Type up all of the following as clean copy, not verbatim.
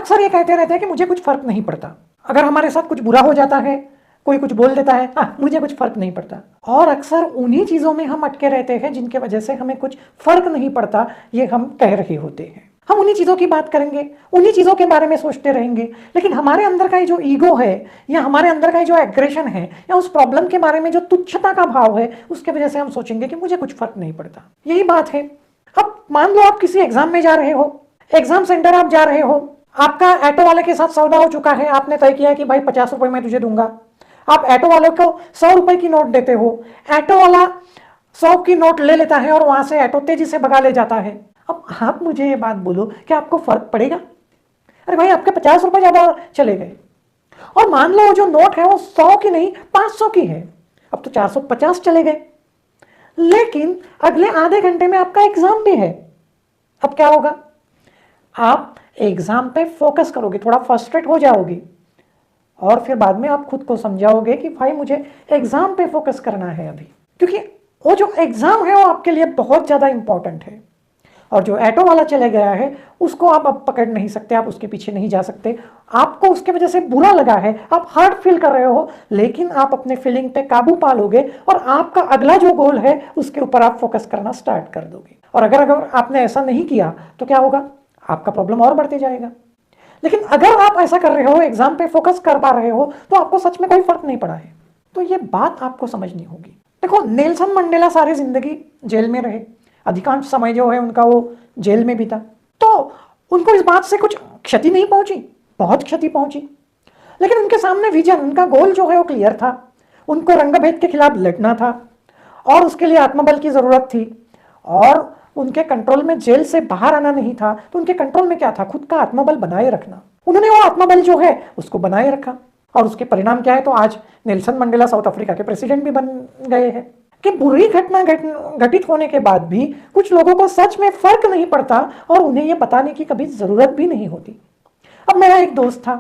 अक्सर ये कहते रहते हैं कि मुझे कुछ फर्क नहीं पड़ता, अगर हमारे साथ कुछ बुरा हो जाता है, कोई कुछ बोल देता है, हाँ मुझे कुछ फर्क नहीं पड़ता। और अक्सर उन्हीं चीज़ों में हम अटके रहते हैं जिनके वजह से हमें कुछ फर्क नहीं पड़ता, ये हम कह रहे होते हैं। हम उन्हीं चीज़ों की बात करेंगे, उन्हीं चीज़ों के बारे में सोचते रहेंगे, लेकिन हमारे अंदर का ये जो ईगो है या हमारे अंदर का ये जो एग्रेशन है या उस प्रॉब्लम के बारे में जो तुच्छता का भाव है, उसके वजह से हम सोचेंगे कि मुझे कुछ फर्क नहीं पड़ता। यही बात है। अब मान लो आप किसी एग्जाम में जा रहे हो, एग्जाम सेंटर आप जा रहे हो, आपका ऑटो वाले के साथ सौदा हो चुका है, आपने तय किया कि भाई 50 रुपए मैं तुझे दूंगा। आप ऑटो वाले को 100 रुपए की नोट देते हो, ऑटो वाला 100 की नोट ले लेता है और वहां से ऑटो तेजी से भगा ले जाता है। अब आप मुझे ये बात बोलो कि आपको फर्क पड़ेगा? अरे भाई आपके 50 रुपए ज्यादा चले गए। और मान लो जो नोट है वो 100 की नहीं 500 की है, अब तो 450 चले गए। लेकिन अगले आधे घंटे में आपका एग्जाम भी है। अब क्या होगा? आप एग्जाम पे फोकस करोगे, थोड़ा फ्रस्ट्रेट हो जाओगे और फिर बाद में आप खुद को समझाओगे कि भाई मुझे एग्जाम पे फोकस करना है अभी, क्योंकि वो जो एग्जाम है वो आपके लिए बहुत ज्यादा इंपॉर्टेंट है। और जो ऑटो वाला चले गया है उसको आप अब पकड़ नहीं सकते, आप उसके पीछे नहीं जा सकते। आपको उसके वजह से बुरा लगा है, आप हर्ट फील कर रहे हो, लेकिन आप अपने फीलिंग पे काबू पा लोगे और आपका अगला जो गोल है उसके ऊपर आप फोकस करना स्टार्ट कर दोगे। और अगर आपने ऐसा नहीं किया तो क्या होगा? आपका प्रॉब्लम और बढ़ते जाएगा। लेकिन अगर आप ऐसा कर रहे हो, एग्जाम पे फोकस कर पा रहे हो, तो आपको सच में कोई फर्क नहीं पड़ा है। तो ये बात आपको समझनी होगी। देखो, नेल्सन मंडेला सारी जिंदगी जेल में रहे, अधिकांश समय जो है उनका वो जेल में बीता, तो उनको इस बात से कुछ क्षति नहीं पहुंची, बहुत क्षति पहुंची। लेकिन उनके सामने विजन, उनका गोल जो है वो क्लियर था। उनको रंगभेद के खिलाफ लड़ना था और उसके लिए आत्मबल की जरूरत थी, और उनके कंट्रोल में जेल से बाहर आना नहीं था। तो उनके कंट्रोल में क्या था? खुद का आत्मबल बनाए रखना। उन्होंने वो आत्मबल जो है उसको बनाए रखा, और उसके परिणाम क्या है? तो आज नेल्सन मंडेला साउथ अफ्रीका के प्रेसिडेंट भी बन गए हैं। कि बुरी घटना घटित होने के बाद भी कुछ लोगों को सच में फर्क नहीं पड़ता और उन्हें यह बताने की कभी जरूरत भी नहीं होती। अब मेरा एक दोस्त था,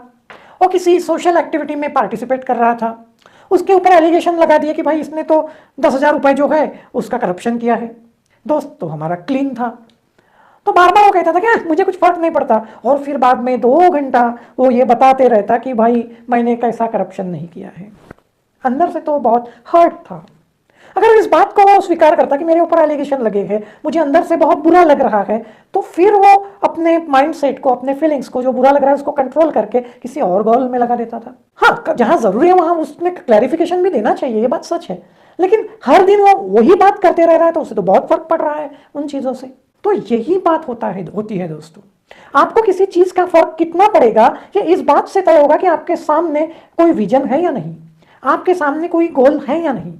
वो किसी सोशल एक्टिविटी में पार्टिसिपेट कर रहा था, उसके ऊपर एलिगेशन लगा दिए कि भाई इसने तो 10,000 रुपए जो है उसका करप्शन किया है। दोस्त तो हमारा क्लीन था, तो बार बार वो कहता था कि मुझे कुछ फर्क नहीं पड़ता, और फिर बाद में 2 घंटा वो ये बताते रहता कि भाई मैंने कैसा करप्शन नहीं किया है। अंदर से तो बहुत हर्ट था। अगर इस बात को वो स्वीकार करता कि मेरे ऊपर एलिगेशन लगे हैं, मुझे अंदर से बहुत बुरा लग रहा है, तो फिर वो अपने माइंडसेट को, अपने फीलिंग्स को, जो बुरा लग रहा है उसको कंट्रोल करके किसी और गोल में लगा देता था। हाँ, जहां जरूरी है वहां उसमें क्लैरिफिकेशन भी देना चाहिए, ये बात सच है। लेकिन हर दिन वो वही बात करते रह रहा है तो उसे तो बहुत फर्क पड़ रहा है उन चीजों से। तो यही बात होती है दोस्तों। आपको किसी चीज का फर्क कितना पड़ेगा ये इस बात से तय होगा कि आपके सामने कोई विजन है या नहीं, आपके सामने कोई गोल है या नहीं।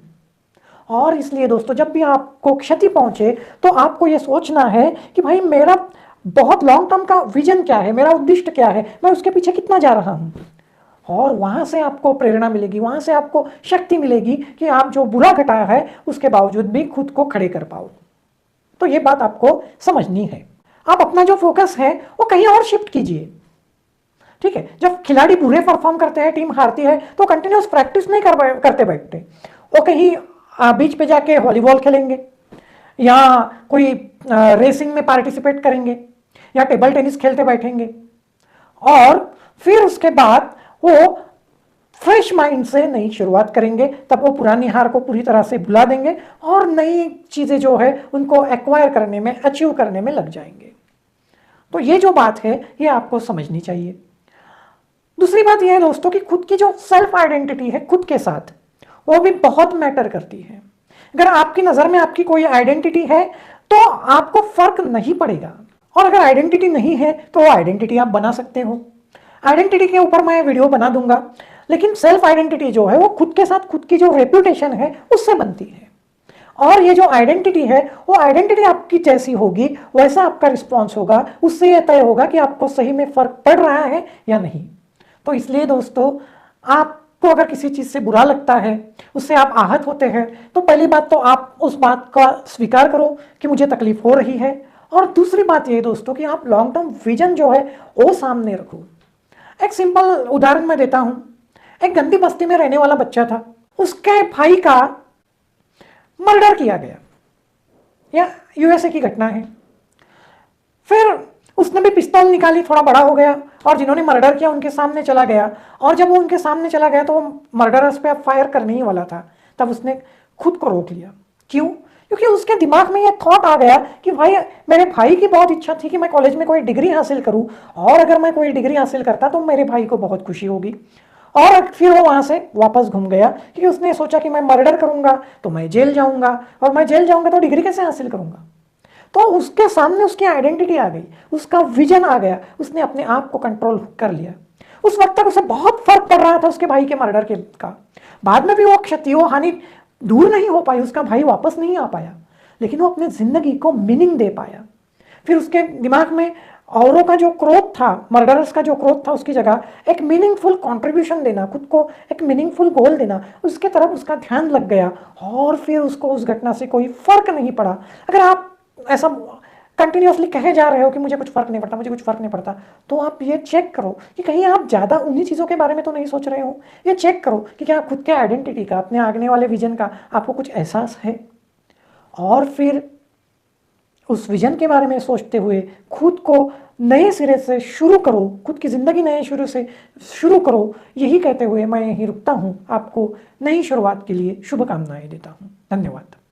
और इसलिए दोस्तों, जब भी आपको क्षति पहुंचे तो आपको यह सोचना है कि भाई मेरा बहुत लॉन्ग टर्म का विजन क्या है, मेरा उद्दिष्ट क्या है, मैं उसके पीछे कितना जा रहा हूं। और वहां से आपको प्रेरणा मिलेगी, वहां से आपको शक्ति मिलेगी कि आप जो बुरा घटाया है उसके बावजूद भी खुद को खड़े कर पाओ। तो ये बात आपको समझनी है। आप अपना जो फोकस है वो कहीं और शिफ्ट कीजिए। ठीक है, जब खिलाड़ी बुरे परफॉर्म करते हैं, टीम हारती है, तो कंटिन्यूस प्रैक्टिस नहीं करते बैठते, वो कहीं बीच पे जाके वॉलीबॉल खेलेंगे, या कोई रेसिंग में पार्टिसिपेट करेंगे, या टेबल टेनिस खेलते बैठेंगे, और फिर उसके बाद वो फ्रेश माइंड से नई शुरुआत करेंगे। तब वो पुरानी हार को पूरी तरह से भुला देंगे और नई चीजें जो है उनको एक्वायर करने में, अचीव करने में लग जाएंगे। तो ये जो बात है ये आपको समझनी चाहिए। दूसरी बात यह है दोस्तों कि खुद की जो सेल्फ आइडेंटिटी है खुद के साथ, वो भी बहुत मैटर करती है। अगर आपकी नजर में आपकी कोई आइडेंटिटी है तो आपको फर्क नहीं पड़ेगा, और अगर आइडेंटिटी नहीं है तो आइडेंटिटी आप बना सकते हो। आइडेंटिटी के ऊपर मैं वीडियो बना दूंगा, लेकिन सेल्फ आइडेंटिटी जो है वो खुद के साथ खुद की जो रेपुटेशन है उससे बनती है। और ये जो आइडेंटिटी है वो आइडेंटिटी आपकी जैसी होगी वैसा आपका रिस्पॉन्स होगा, उससे यह तय होगा कि आपको सही में फर्क पड़ रहा है या नहीं। तो इसलिए दोस्तों, आपको अगर किसी चीज से बुरा लगता है, उससे आप आहत होते हैं, तो पहली बात तो आप उस बात का स्वीकार करो कि मुझे तकलीफ हो रही है। और दूसरी बात ये दोस्तों कि आप लॉन्ग टर्म विजन जो है वो सामने रखो। एक सिंपल उदाहरण मैं देता हूं। एक गंदी बस्ती में रहने वाला बच्चा था, उसके भाई का मर्डर किया गया, या यूएसए की घटना है। फिर उसने भी पिस्तौल निकाली, थोड़ा बड़ा हो गया, और जिन्होंने मर्डर किया उनके सामने चला गया। और जब वो उनके सामने चला गया तो वो मर्डरर्स पे अब फायर करने ही वाला था, तब उसने खुद को रोक लिया। क्यों? क्योंकि उसके दिमाग में ये थॉट आ गया कि भाई मेरे भाई की बहुत इच्छा थी कि मैं कॉलेज में कोई डिग्री हासिल करूं, और अगर मैं कोई डिग्री हासिल करता तो मेरे भाई को बहुत खुशी होगी। और फिर वो वहां से वापस घूम गया, क्योंकि उसने सोचा कि मैं मर्डर करूंगा तो मैं जेल जाऊंगा, और मैं जेल जाऊंगा तो डिग्री कैसे हासिल करूंगा। तो उसके सामने उसकी आइडेंटिटी आ गई, उसका विजन आ गया, उसने अपने आप को कंट्रोल कर लिया। उस वक्त तक उसे बहुत फर्क पड़ रहा था उसके भाई के मर्डर के का। बाद में भी वो क्षति, वो हानि दूर नहीं हो पाई, उसका भाई वापस नहीं आ पाया, लेकिन वो अपने जिंदगी को मीनिंग दे पाया। फिर उसके दिमाग में औरों का जो क्रोध था, मर्डरर्स का जो क्रोध था, उसकी जगह एक मीनिंगफुल कंट्रीब्यूशन देना, खुद को एक मीनिंगफुल गोल देना, उसके तरफ उसका ध्यान लग गया। और फिर उसको उस घटना से कोई फर्क नहीं पड़ा। अगर आप ऐसा कंटिन्यूसली कहे जा रहे हो कि मुझे कुछ फर्क नहीं पड़ता, मुझे कुछ फर्क नहीं पड़ता, तो आप ये चेक करो कि कहीं आप ज़्यादा उन्हीं चीज़ों के बारे में तो नहीं सोच रहे हो। ये चेक करो कि क्या खुद के आइडेंटिटी का, अपने आगने वाले विजन का आपको कुछ एहसास है। और फिर उस विजन के बारे में सोचते हुए खुद को नए सिरे से शुरू करो, खुद की ज़िंदगी नए शुरू से शुरू करो। यही कहते हुए मैं यहीं रुकता हूँ। आपको नई शुरुआत के लिए शुभकामनाएं देता हूँ। धन्यवाद।